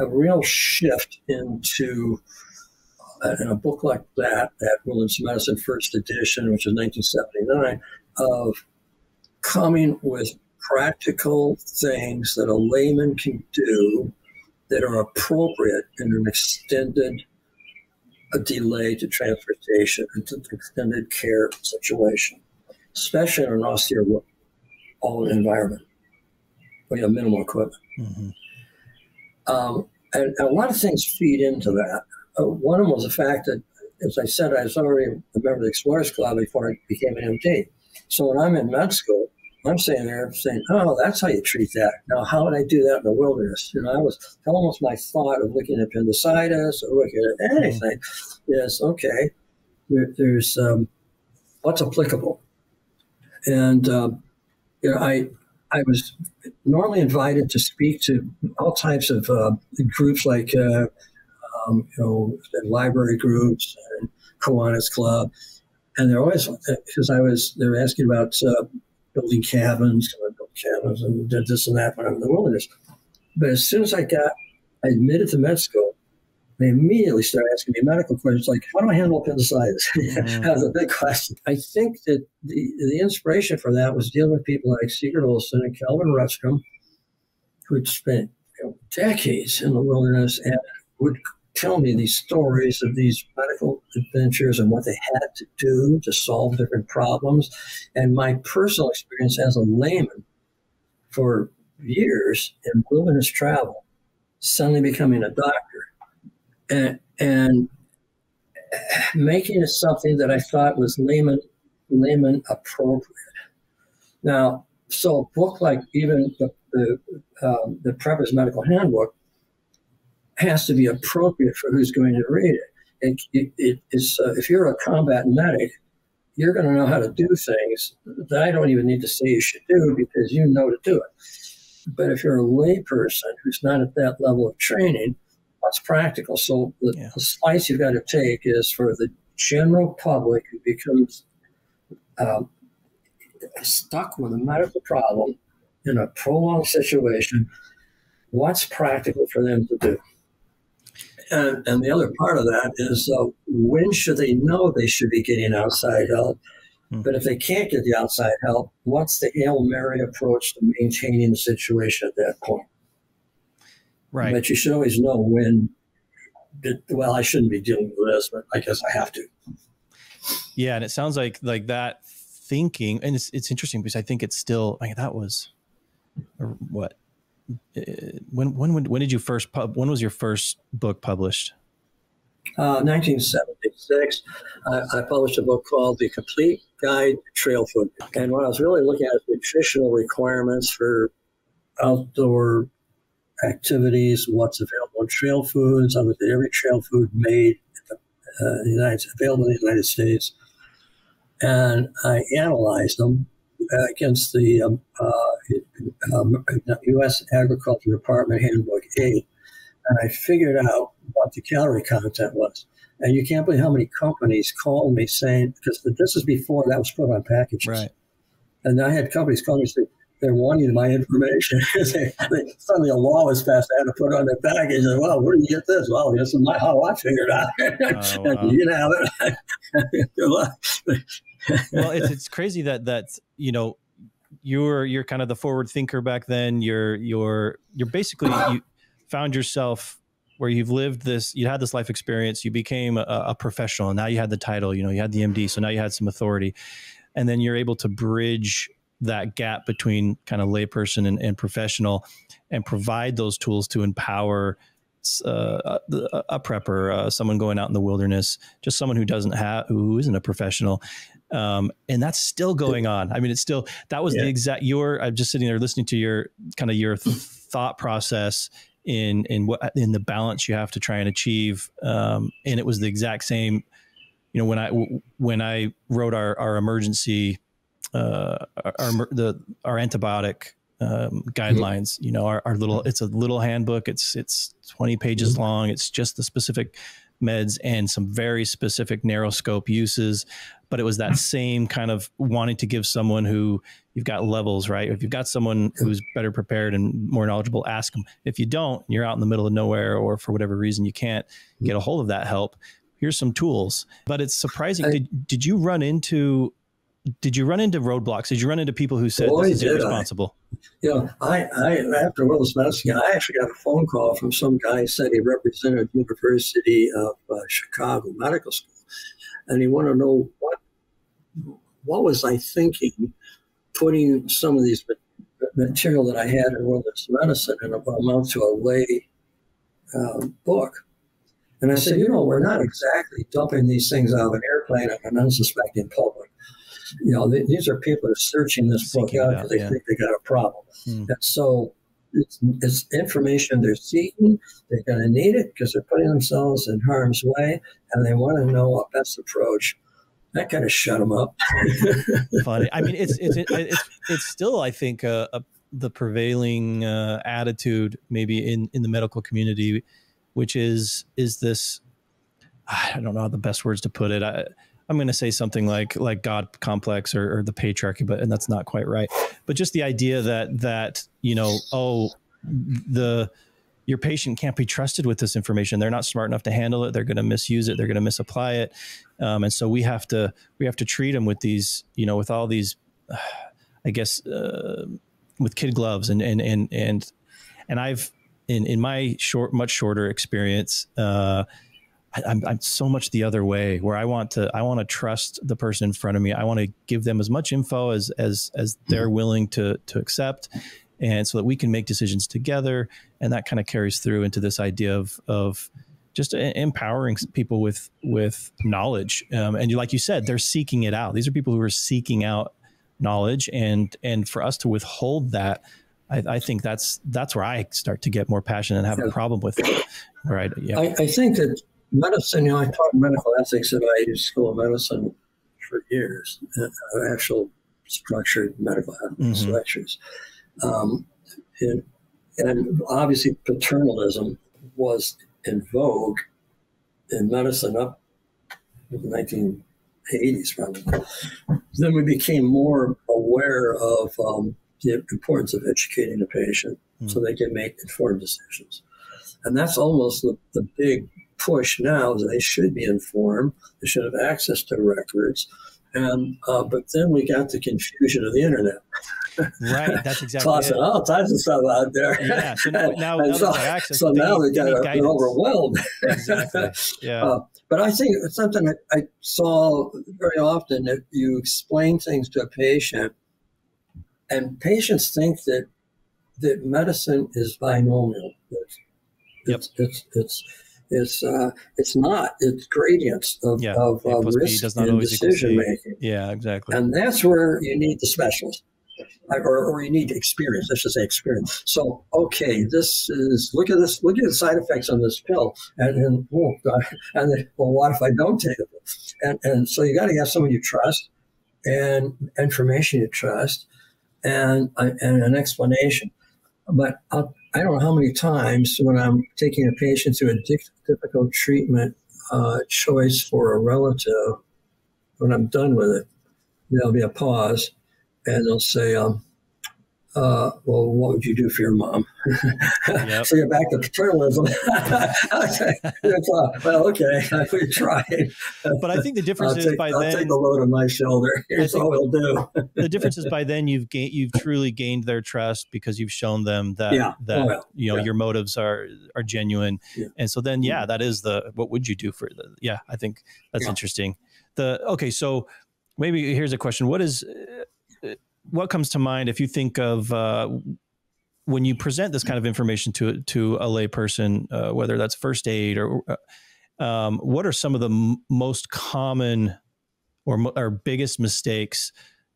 real shift into in a book like that Wilderness Medicine First Edition, which is 1979, of coming with practical things that a layman can do that are appropriate in an extended delay to transportation and to extended care situation, especially in an austere environment where you have minimal equipment. Mm-hmm. And a lot of things feed into that. One of them was the fact that, as I said, I was already a member of the Explorers Club before I became an MD. So when I'm in med school, I'm sitting there saying, oh, that's how you treat that. Now, how would I do that in the wilderness? You know, that was almost my thought of looking at appendicitis or looking at anything is, okay, there's what's applicable. And, you know, I was normally invited to speak to all types of groups like, you know, library groups and Kiwanis Club. And they're always, because they were asking about building cabins and did this and that when I'm in the wilderness. But as soon as I admitted to med school, they immediately started asking me medical questions like, how do I handle appendicitis? That was a big question. I think that the inspiration for that was dealing with people like Sigurd Olsen and Calvin Rutstrom, who'd spent decades in the wilderness and would tell me these stories of these medical adventures and what they had to do to solve different problems. And my personal experience as a layman for years in wilderness travel, suddenly becoming a doctor and making it something that I thought was layman appropriate. Now, so a book like even the Prepper's Medical Handbook has to be appropriate for who's going to read it. If you're a combat medic, you're going to know how to do things that I don't even need to say you should do because you know to do it. But if you're a lay person who's not at that level of training, what's practical? So the slice you've got to take is for the general public who becomes stuck with a medical problem in a prolonged situation, what's practical for them to do? And the other part of that is when should they know they should be getting outside help? Mm-hmm. But if they can't get the outside help, what's the Hail Mary approach to maintaining the situation at that point? Right. But you should always know when, well, I shouldn't be dealing with this, but I guess I have to. Yeah, and it sounds like that thinking, and it's interesting because I think it's still, that was, what? When did you first when was your first book published? 1976. I published a book called The Complete Guide to Trail Food. And what I was really looking at is nutritional requirements for outdoor activities, what's available in trail foods. I looked at every trail food made available in the United States. And I analyzed them against the U.S. Agriculture Department Handbook 8, and I figured out what the calorie content was. And you can't believe how many companies called me saying, because this is before that was put on packages. Right. And I had companies call me saying they're wanting my information. Suddenly a law was passed, I had to put it on their package. And, well, where do you get this? Well, this is how I figured out. Wow. You can have it. Good luck. Well, it's crazy that you know, you're kind of the forward thinker back then. You're basically, you found yourself where you've lived this, you had this life experience, you became a professional, and now you had the title, you know, you had the MD, so now you had some authority, and then you're able to bridge that gap between kind of layperson and professional, and provide those tools to empower a prepper, someone going out in the wilderness, just someone who isn't a professional. And that's still going on. I mean, it's still, that was the exact, I'm just sitting there listening to your thought process in the balance you have to try and achieve. And it was the exact same, you know, when I wrote our emergency, our antibiotic guidelines, you know, our little, it's a little handbook. It's 20 pages long. It's just the specific meds and some very specific narrow scope uses. But it was that same kind of wanting to give someone who, you've got levels, right? If you've got someone who's better prepared and more knowledgeable, ask them. If you don't, you're out in the middle of nowhere, or for whatever reason you can't get a hold of that help, here's some tools. But it's surprising. Did you run into roadblocks? Did you run into people who said this is irresponsible? After Willis Medicine, I actually got a phone call from some guy who said he represented University of Chicago Medical School, and he wanted to know what was I thinking putting some of these material that I had in Willis Medicine in amount to a lay book. And I said, we're not exactly dumping these things out of an airplane on an unsuspecting public. These are people who are searching this book out because they think they got a problem. And so it's information they're seeking. They're going to need it because they're putting themselves in harm's way, and they want to know a best approach. That kind of shut them up. Funny. I mean, it's still, I think, the prevailing attitude maybe in the medical community, which is this, I don't know the best words to put it. I'm going to say something like God complex or the patriarchy, and that's not quite right. But just the idea that your patient can't be trusted with this information. They're not smart enough to handle it. They're going to misuse it. They're going to misapply it. And so we have to treat them with these, with all these, I guess, with kid gloves and I've in my much shorter experience, I'm so much the other way, where I want to trust the person in front of me. I want to give them as much info as they're willing to accept, and so that we can make decisions together. And that kind of carries through into this idea of just empowering people with knowledge. And like you said, they're seeking it out. These are people who are seeking out knowledge, and for us to withhold that, I think that's where I start to get more passionate and have a problem with it. Right? Yeah. I think that medicine, I taught medical ethics at IU School of Medicine for years, actual structured medical ethics lectures. And obviously paternalism was in vogue in medicine up in the 1980s, probably. Then we became more aware of the importance of educating the patient so they can make informed decisions. And that's almost the big push now, is they should be informed. They should have access to records. And but then we got the confusion of the internet. Right, that's exactly Tossing all kinds of stuff out there. Yeah, so now they're overwhelmed. Exactly. Yeah. But I think it's something that I saw very often, that you explain things to a patient, and patients think that medicine is binomial. It's not. It's gradients of risk and decision making. Yeah, exactly. And that's where you need the specialist, or you need experience. Let's just say experience. So, okay, this is look at the side effects on this pill, and then what if I don't take it? And so you got to have someone you trust, and information you trust, and an explanation. But I don't know how many times when I'm taking a patient through a difficult treatment choice for a relative, when I'm done with it, there'll be a pause, and they'll say, well, what would you do for your mom? Yep. So you're back to paternalism. Well, okay, we tried. But I think the difference is by then I'll take the load on my shoulder. Here's what we'll do. The difference is by then you've truly gained their trust, because you've shown them that your motives are genuine. Yeah. And so then that is what would you do for I think that's interesting. So maybe here's a question. What comes to mind if you think of when you present this kind of information to a lay person, whether that's first aid or what are some of the most common or biggest mistakes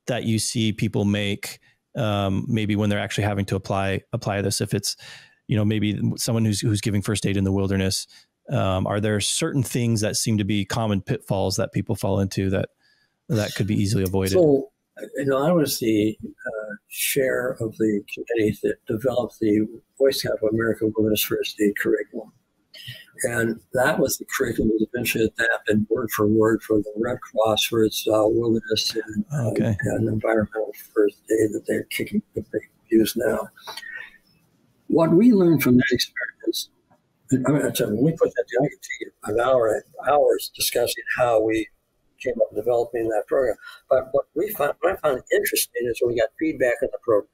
that you see people make, maybe when they're actually having to apply this? If it's, maybe someone who's giving first aid in the wilderness, are there certain things that seem to be common pitfalls that people fall into that could be easily avoided? So, I was the chair of the committee that developed the Boy Scout of America Wilderness First Aid curriculum. And that was the curriculum that was eventually adapted word for word for the Red Cross for its wilderness and environmental first aid that they use now. What we learned from that experience I mean, when we put that together, I could take an hours discussing how we came up with developing that program. But what I found interesting is when we got feedback on the program,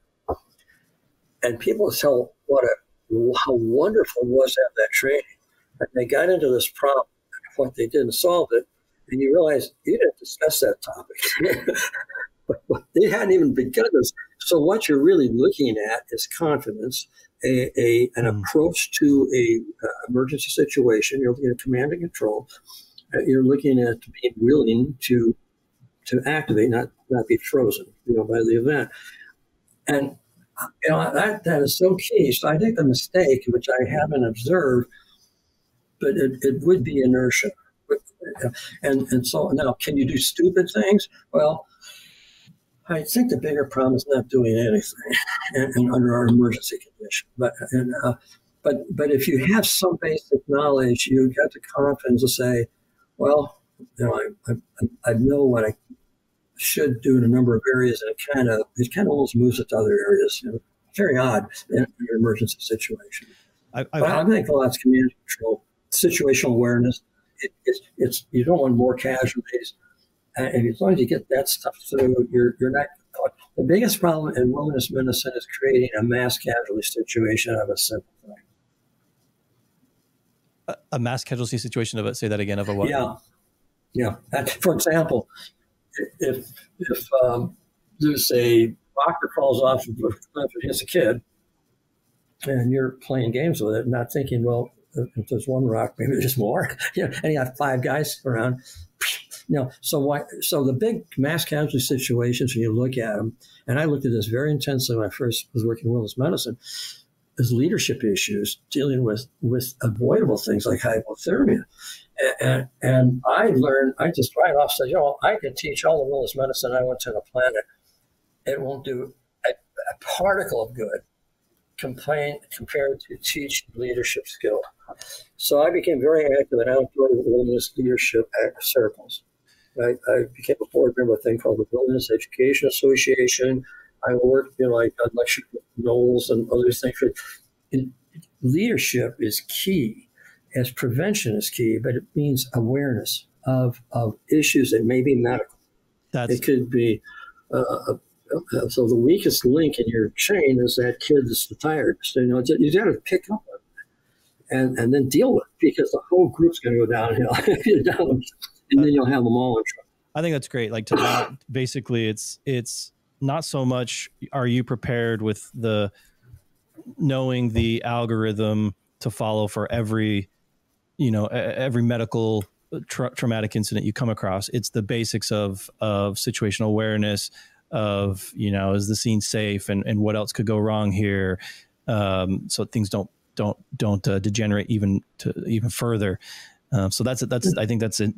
and people tell how wonderful it was to have that training. And they got into this problem, what they did and solved it, and you realize you didn't discuss that topic. But they hadn't even begun this. So what you're really looking at is confidence, an approach to a emergency situation. You're looking at command and control. You're looking at being willing to activate, not be frozen, by the event. And that is so key. So I think the mistake, which I haven't observed, but it would be inertia. And so now, can you do stupid things? Well, I think the bigger problem is not doing anything and under our emergency condition. But if you have some basic knowledge, you got the confidence to say, well, I know what I should do in a number of areas, and it kind of almost moves it to other areas. Very odd in an emergency situation. I think a lot's command control, situational awareness. It's you don't want more casualties. And as long as you get that stuff through, you're not. The biggest problem in wilderness medicine is creating a mass casualty situation out of a simple thing. A mass casualty situation of it. Say that again. Of a what? Yeah. For example, if there's a rock that falls off the cliff and hits a kid, and you're playing games with it, not thinking, well, if there's one rock, maybe there's more. And you got 5 guys around. So the big mass casualty situations, when you look at them, and I looked at this very intensely when I first was working in wilderness medicine, is leadership issues dealing with avoidable things like hypothermia. And I just right off said, I could teach all the wilderness medicine I went to the planet. It won't do a particle of good compared to teaching leadership skill. So I became very active in outdoor wilderness leadership circles. I became a board member of a thing called the Wilderness Education Association. I worked, I lectured with Knowles and other things. Leadership is key, as prevention is key, but it means awareness of issues that may be medical. It could be, so the weakest link in your chain is that kid that's tired. So, you got to pick up on it and then deal with it, because the whole group's going to go downhill. And then you'll have them all in trouble. I think that's great. Like, to not, basically, it's not so much are you prepared with the knowing the algorithm to follow for every medical traumatic incident you come across. It's the basics of situational awareness of, is the scene safe, and what else could go wrong here, so things don't degenerate even further. So that's I think that's a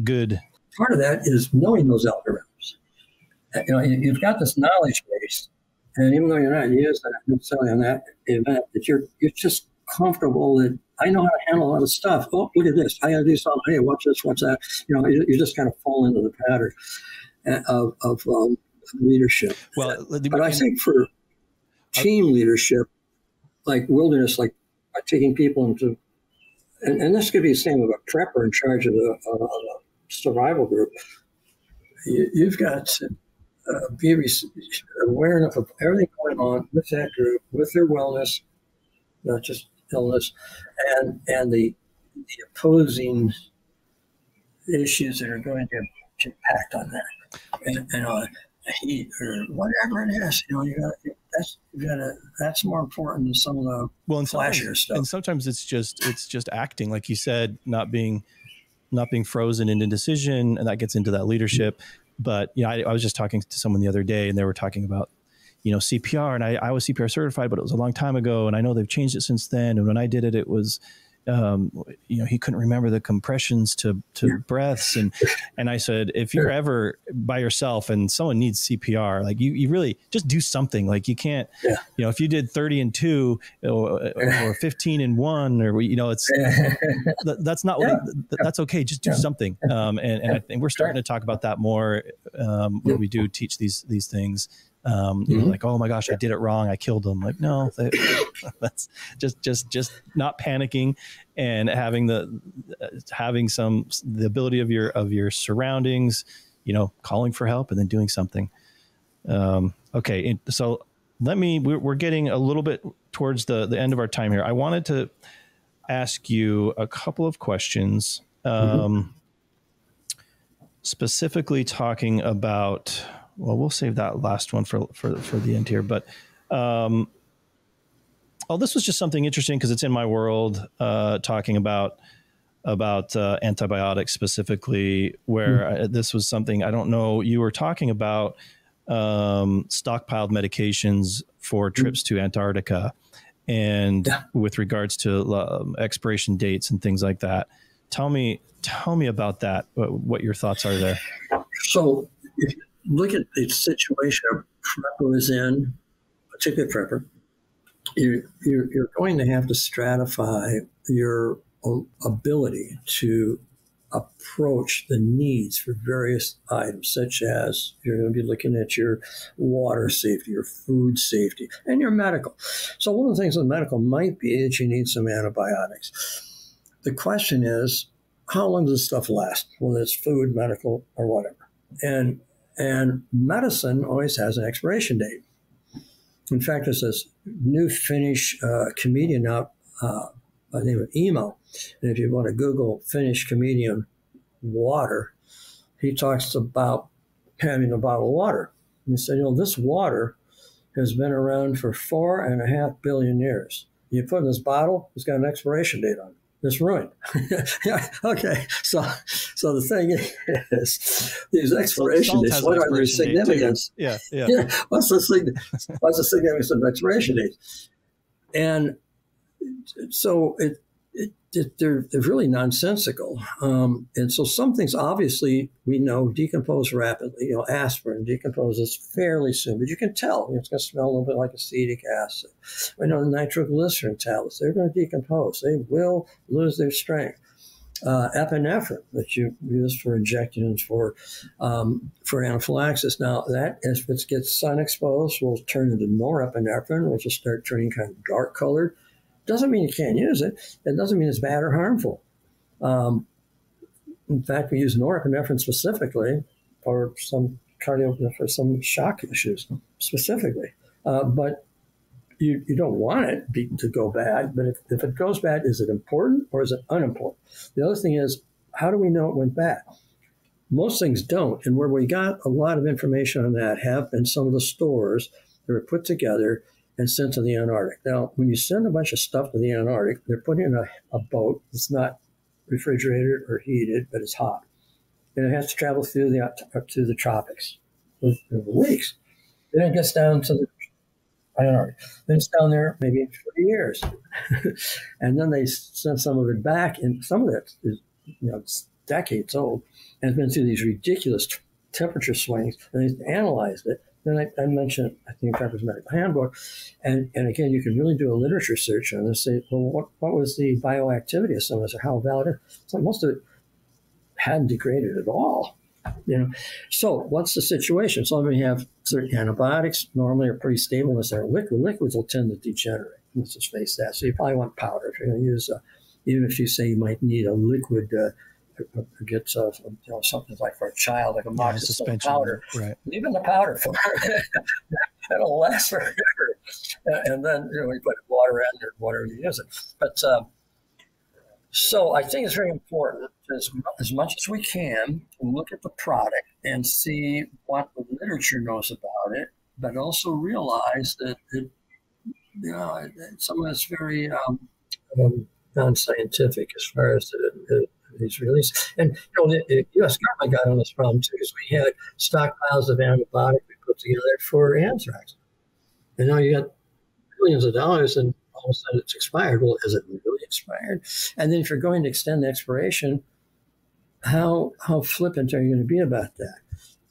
good part of that is knowing those algorithms. You've got this knowledge base, and even though you're not using it necessarily on that event, that you're just comfortable that I know how to handle a lot of stuff. Oh, look at this! I got to do something. Hey, watch this, watch that. You just kind of fall into the pattern of leadership. Well, but I think for team leadership, like wilderness, like taking people into, and this could be the same of a prepper in charge of a survival group. You've got to be aware enough of everything going on with that group, with their wellness, not just illness, and the opposing issues that are going to impact on that, and heat or whatever it is. That's more important than some of the flashier stuff. And sometimes it's just acting, like you said, not being frozen in indecision, and that gets into that leadership. But I was just talking to someone the other day, and they were talking about CPR, and I was CPR certified, but it was a long time ago, and I know they've changed it since then. And when I did it, it was he couldn't remember the compressions to breaths, and I said, if you're ever by yourself and someone needs CPR, like you really just do something. Like, you can't, if you did 30 and 2 or 15 and 1, or it's that's not that's okay. Just do something. And I think we're starting to talk about that more when we do teach these things. Like, oh my gosh, I did it wrong. I killed them. Like, no, that's just not panicking and having the ability of your surroundings, calling for help and then doing something. Okay. So we're getting a little bit towards the end of our time here. I wanted to ask you a couple of questions, specifically talking about, well, we'll save that last one for the end here, but, this was just something interesting because it's in my world, talking about antibiotics specifically, where this was something, I don't know, you were talking about, stockpiled medications for trips to Antarctica and with regards to expiration dates and things like that. Tell me about that, what your thoughts are there. So if you look at the situation a prepper is in, particularly prepper, you're going to have to stratify your ability to approach the needs for various items, such as you're going to be looking at your water safety, your food safety, and your medical. So one of the things in medical might be that you need some antibiotics. The question is, how long does this stuff last? Whether it's food, medical, or whatever. And medicine always has an expiration date. In fact, there's this new Finnish comedian out by the name of Emo. And if you want to Google Finnish comedian water, he talks about having a bottle of water. And he said, this water has been around for 4.5 billion years. You put it in this bottle, it's got an expiration date on it. It's ruined. Okay. So the thing is, these expiration dates, what are their significance? Yeah. What's the significance of expiration dates? And so they're really nonsensical. And so some things, obviously, we know decompose rapidly. Aspirin decomposes fairly soon, but you can tell. It's going to smell a little bit like acetic acid. We know the nitroglycerin tablets, they're going to decompose. They will lose their strength. Epinephrine that you use for injections for anaphylaxis. Now, that, if it gets sun exposed, will turn into norepinephrine, which will start turning kind of dark colored. Doesn't mean you can't use it. It doesn't mean it's bad or harmful. In fact, we use norepinephrine specifically for some shock issues specifically. But you don't want it to go bad. But if it goes bad, is it important or is it unimportant? The other thing is, how do we know it went bad? Most things don't. And where we got a lot of information on that have been some of the stores that were put together and sent to the Antarctic. Now, when you send a bunch of stuff to the Antarctic, they're put in a boat. It's not refrigerated or heated, but it's hot. And it has to travel through to the tropics for weeks. Then it gets down to the Antarctic. Then it's down there maybe 3 years. And then they send some of it back, and some of it is it's decades old, and it's been through these ridiculous temperature swings, and they analyzed it. Then I mentioned, I think, Pepper's Medical Handbook. And again, you can really do a literature search on this. Say, well, what was the bioactivity of some of this, or how valid? So most of it hadn't degraded at all. So what's the situation? So we have certain antibiotics normally are pretty stable unless they're liquid. Liquids will tend to degenerate. Let's just face that. So you probably want powder if you're going to use, even if you say you might need a liquid. Get something like for a child, like a moxicillin powder. Right. Even the powder for it'll last forever. And then we put water in or whatever you use it. But so I think it's very important as much as we can look at the product and see what the literature knows about it, but also realize that some of it's very non-scientific as far as these releases. And the U.S. government got on this problem too, because we had stockpiles of antibiotics we put together for anthrax. And now you got billions of dollars, and all of a sudden it's expired. Well, is it really expired? And then if you're going to extend the expiration, how flippant are you going to be about that?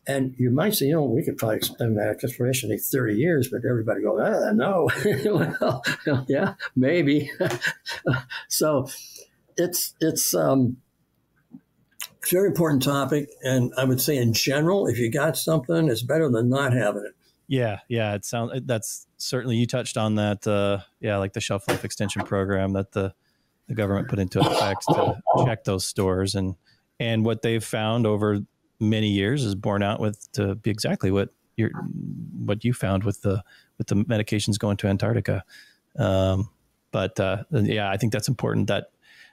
And you might say, we could probably extend that expiration to 30 years, but everybody goes, no. Well, yeah, maybe. So it's a very important topic. And I would say in general, if you got something, it's better than not having it. Yeah. It sounds, that's certainly, you touched on that. Like the shelf life extension program that the government put into effect to check those stores, and what they've found over many years is borne out to be exactly what you found with the medications going to Antarctica. I think that's important.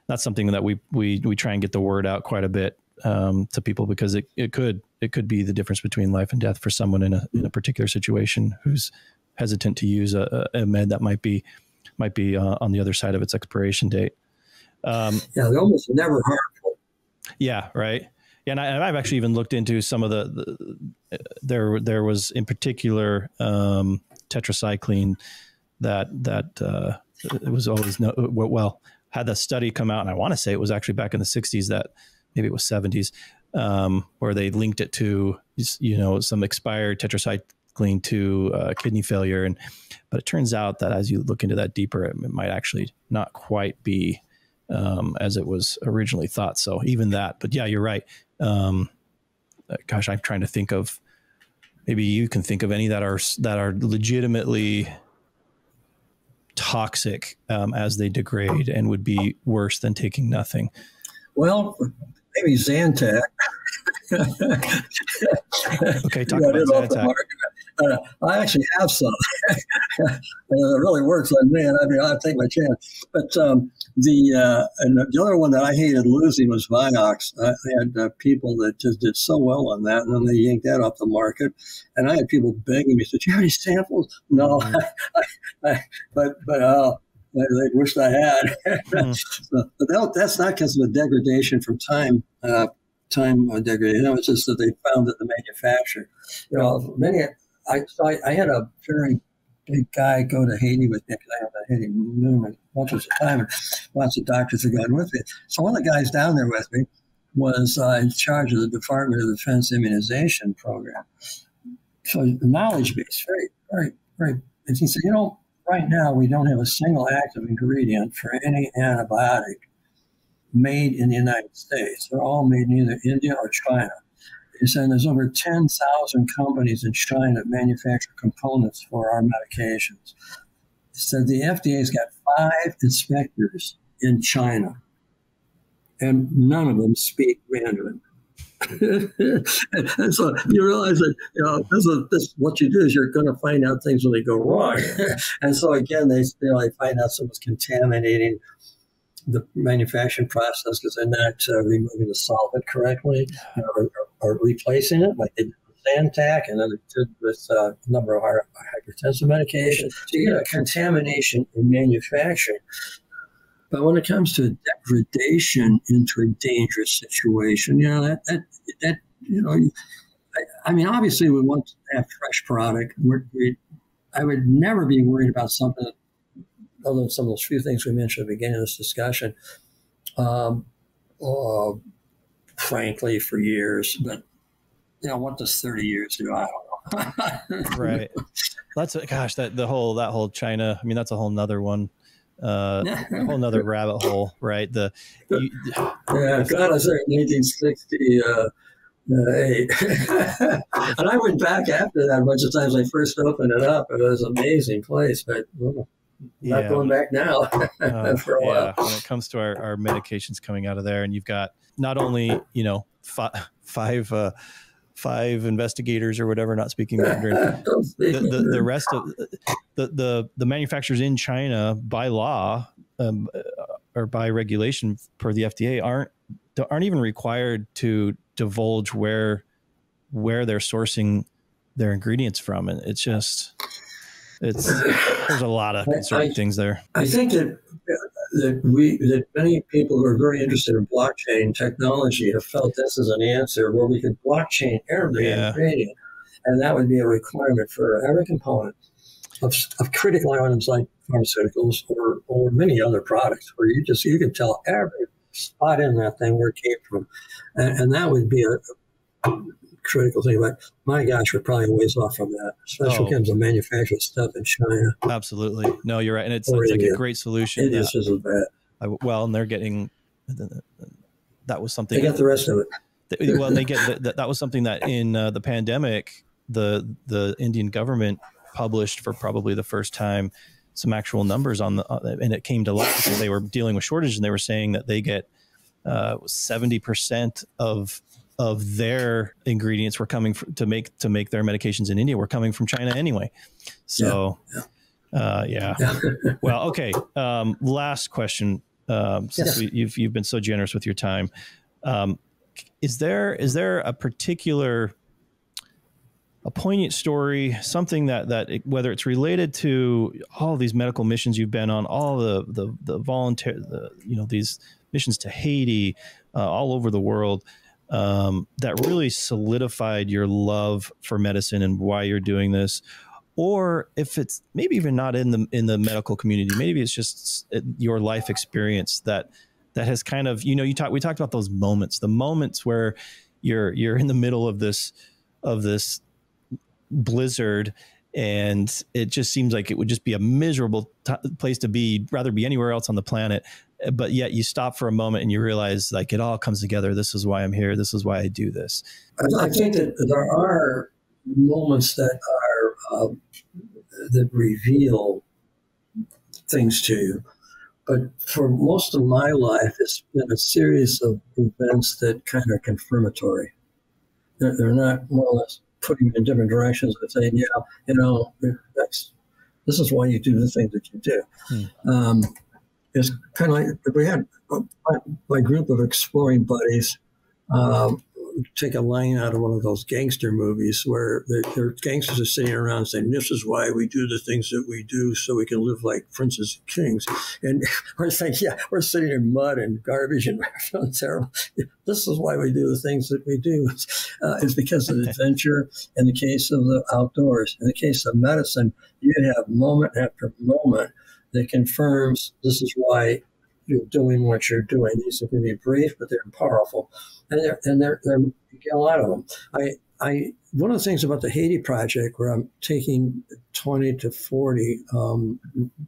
That's something that we try and get the word out quite a bit to people, because it could be the difference between life and death for someone in a particular situation who's hesitant to use a med that might be on the other side of its expiration date. They're almost never harmful. Yeah, right. Yeah, and I've actually even looked into some of there was in particular tetracycline that it was always had the study come out, and I want to say it was actually back in the 60s, that maybe it was 70s, where they linked it to some expired tetracycline to kidney failure, but it turns out that as you look into that deeper, it might actually not quite be as it was originally thought. So even that, but yeah, you're right. Gosh, I'm trying to think of, maybe you can think of any that are legitimately toxic as they degrade and would be worse than taking nothing. Well, maybe Zantac. Okay, talk about Zantac. I actually have some. It really works on me, and I'll take my chance. But the other one that I hated losing was Vioxx. I had people that just did so well on that, and then they yanked that off the market. And I had people begging me, "Do you have any samples?" No, but I wished I had. But that's not because of a degradation from time degradation. It's just that they found that the manufacturer, I had a very big guy go to Haiti with me, because I have to Haiti much of the time, and lots of doctors have gone with me. So one of the guys down there with me was in charge of the Department of Defense immunization program. So knowledge base, very, very, very. And he said, right now we don't have a single active ingredient for any antibiotic made in the United States. They're all made in either India or China. He said there's over 10,000 companies in China that manufacture components for our medications. He said the FDA's got 5 inspectors in China, and none of them speak Mandarin. And so you realize that this what you do is you're going to find out things when they go wrong. And so again, they find out someone's contaminating the manufacturing process because they're not removing the solvent correctly, or replacing it like they did with Zantac, and then they did with a number of hypertensive medications. So you get a contamination in manufacturing. But when it comes to degradation into a dangerous situation, obviously we want to have fresh product. I would never be worried about something other than some of those few things we mentioned at the beginning of this discussion, frankly, for years. But, what does 30 years do? I don't know. Right. That whole China, that's a whole nother one. A whole nother rabbit hole, right? God, I started in 1860. And I went back after that a bunch of times. I first opened it up. It was an amazing place, but not going back now for a while. When it comes to our medications coming out of there, and you've got not only five investigators or whatever not speaking Mandarin, the rest of the manufacturers in China by law or by regulation per the FDA aren't even required to divulge where they're sourcing their ingredients from, and there's a lot of concerning things there. I think that many people who are very interested in blockchain technology have felt this is an answer where we could blockchain every ingredient, and that would be a requirement for every component of critical items like pharmaceuticals or many other products, where you can tell every spot in that thing where it came from, and that would be a critical thing. But my gosh, we're probably a ways off from that, especially when it comes to manufacturing stuff in China. Absolutely. No, you're right. And it's like a great solution. It just isn't bad. And they're getting, that was something. They got the rest of it. They get that was something that in the pandemic, the Indian government published for probably the first time some actual numbers on and it came to light because they were dealing with shortage, and they were saying that they get 70% of their ingredients were coming to make their medications in India were coming from China anyway. So, yeah. Well, okay. Last question. Since you've been so generous with your time, is there a particular, a poignant story, something that whether it's related to all these medical missions you've been on, all the volunteer, these missions to Haiti, all over the world, that really solidified your love for medicine and why you're doing this? Or if it's maybe even not in the medical community, maybe it's just your life experience that has kind of, we talked about those moments, the moments where you're in the middle of this blizzard, and it just seems like it would just be a miserable place to be, rather be anywhere else on the planet. But yet you stop for a moment and you realize, like, it all comes together. This is why I'm here. This is why I do this. I think that there are moments that that reveal things to you. But for most of my life, it's been a series of events that kind of confirmatory. They're not more or less putting me in different directions and saying, this is why you do the things that you do. It's kind of like, we had my group of exploring buddies take a line out of one of those gangster movies where the gangsters are sitting around saying, this is why we do the things that we do, so we can live like princes and kings. And we're saying, we're sitting in mud and garbage and feeling terrible. This is why we do the things that we do. It's because of adventure. In the case of the outdoors, in the case of medicine, you have moment after moment that confirms this is why you're doing what you're doing. These are going to be brief, but they're powerful. And you get a lot of them. One of the things about the Haiti project, where I'm taking 20 to 40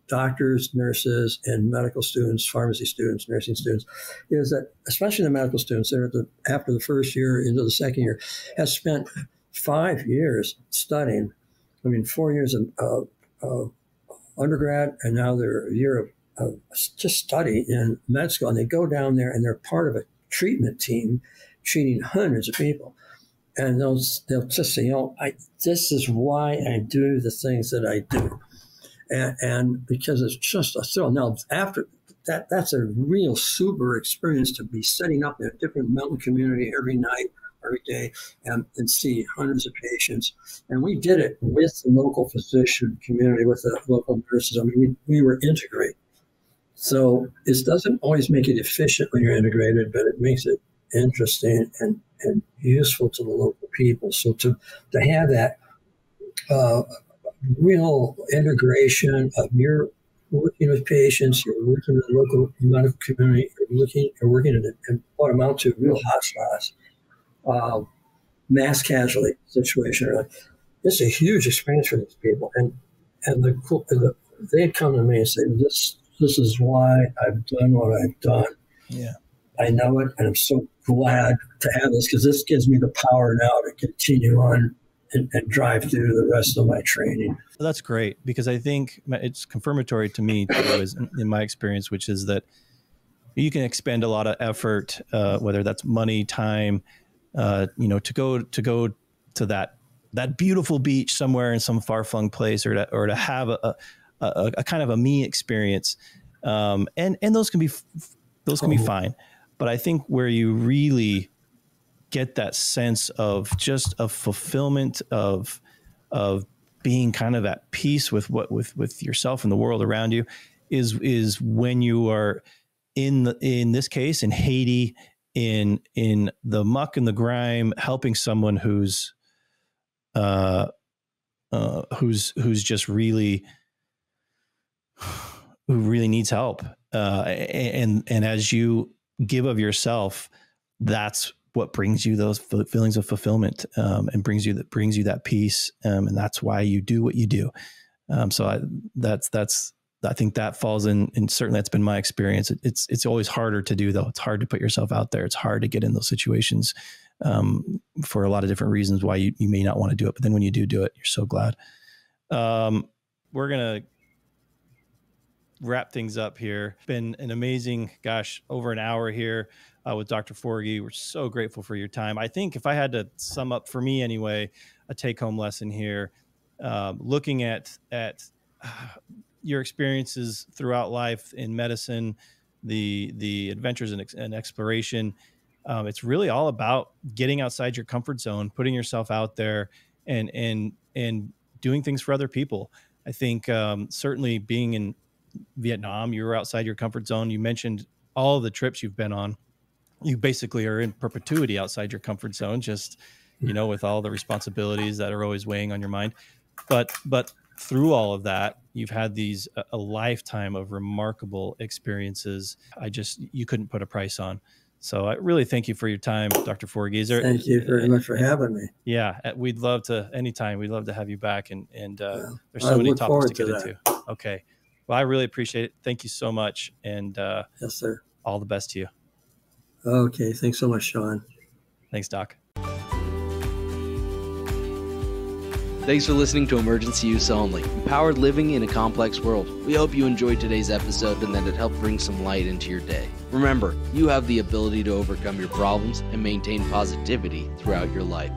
doctors, nurses, and medical students, pharmacy students, nursing students, is that especially the medical students, they're after the first year into the second year, has spent 5 years studying. 4 years of undergrad, and now they're a year of just study in med school. And they go down there and they're part of a treatment team treating hundreds of people. And they'll just say, this is why I do the things that I do. And because it's just a thrill. Now, after that, that's a real super experience to be setting up in a different mountain community every night, every day, and see hundreds of patients. And we did it with the local physician community, with the local nurses. We were integrated. So it doesn't always make it efficient when you're integrated, but it makes it interesting and useful to the local people. So to have that real integration of you're working with patients, you're working with the local medical community, you're working in what amount to real hotspots, mass casualty situation. It's a huge experience for these people. And they'd come to me and say, this is why I've done what I've done. Yeah, I know it, and I'm so glad to have this, because this gives me the power now to continue on and drive through the rest of my training. Well, that's great, because I think it's confirmatory to me, too, in my experience, which is that you can expend a lot of effort, whether that's money, time, to go to that beautiful beach somewhere in some far-flung place, or to have a kind of a me experience, and those can be fine. But I think where you really get that sense of just a fulfillment of being kind of at peace with yourself and the world around you is when you are in this case in Haiti, in the muck and the grime, helping someone who's just really, who really needs help. And as you give of yourself, that's what brings you those feelings of fulfillment, and brings you that peace. And that's why you do what you do. So I think that falls in, and certainly that's been my experience. It's always harder to do, though. It's hard to put yourself out there. It's hard to get in those situations. for a lot of different reasons why you may not want to do it. But then when you do it, you're so glad. We're going to wrap things up here. Been an amazing, over an hour here with Dr. Forgey. We're so grateful for your time. I think if I had to sum up, for me anyway, a take-home lesson here, looking at your experiences throughout life in medicine, the adventures and exploration, it's really all about getting outside your comfort zone, putting yourself out there, and doing things for other people. I think certainly being in Vietnam, you were outside your comfort zone. You mentioned all the trips you've been on. You basically are in perpetuity outside your comfort zone, just, with all the responsibilities that are always weighing on your mind. But through all of that, you've had a lifetime of remarkable experiences. You couldn't put a price on. So I really thank you for your time, Dr. Forgey. Thank you very much for having me. Yeah, we'd love to anytime. We'd love to have you back. And there's so many topics to get into. Okay. Well, I really appreciate it. Thank you so much. And yes, sir. All the best to you. Okay. Thanks so much, Shawn. Thanks, Doc. Thanks for listening to Emergency Use Only, empowered living in a complex world. We hope you enjoyed today's episode and that it helped bring some light into your day. Remember, you have the ability to overcome your problems and maintain positivity throughout your life.